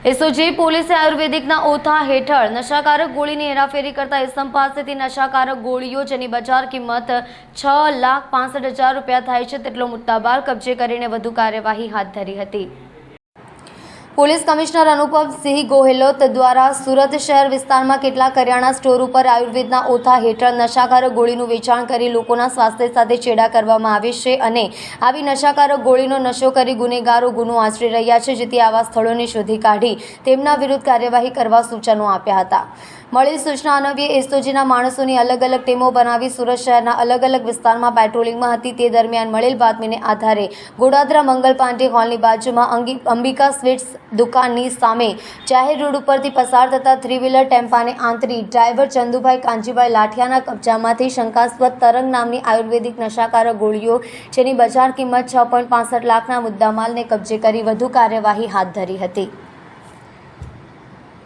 SOG પોલીસે આયુર્વેદિકના ઓથા હેઠળ નશાકારક ગોળીની હેરાફેરી કરતા ઇસમ પાસેથી નશાકારક ગોળીઓ જેની બજાર કિંમત 6,65,000 રૂપિયા થાય છે તેટલો મુદ્દામાલ કબજે કરીને વધુ કાર્યવાહી હાથ ધરી હતી। પોલીસ કમિશનર અનુપમસિંહ ગોહેલોત દ્વારા સુરત શહેર વિસ્તારમાં કેટલાક કરિયાણા સ્ટોર ઉપર આયુર્વેદના ઓથા હેઠળ નશાકારક ગોળીનું વેચાણ કરી લોકોના સ્વાસ્થ્ય સાથે ચેડા કરવામાં આવે છે અને આવી નશાકારક ગોળીનો નશો કરી ગુનેગારો ગુનો આચરી રહ્યા છે, જેથી આવા સ્થળોને શોધી કાઢી તેમના વિરુદ્ધ કાર્યવાહી કરવા સૂચનો આપ્યા હતા। મળેલ સૂચના અન્વયે એસઓજીના માણસોની અલગ અલગ ટીમો બનાવી સુરત શહેરના અલગ અલગ વિસ્તારમાં પેટ્રોલિંગમાં હતી। તે દરમિયાન મળેલ બાતમીને આધારે ગોડાદરા મંગલ પાંડે હોલની બાજુમાં અંબિકા સ્વીટ્સ દુકાનની સામે જાહેર રોડ ઉપરથી પસાર થતા થ્રી વ્હીલર ટેમ્પાને આંતરી ડ્રાઈવર ચંદુભાઈ કાંજીભાઈ લાઠિયાના કબજામાંથી શંકાસ્પદ તરંગ નામની આયુર્વેદિક નશાકારક ગોળીઓ જેની બજાર કિંમત 6.65 લાખના મુદ્દામાલને કબજે કરી વધુ કાર્યવાહી હાથ ધરી હતી।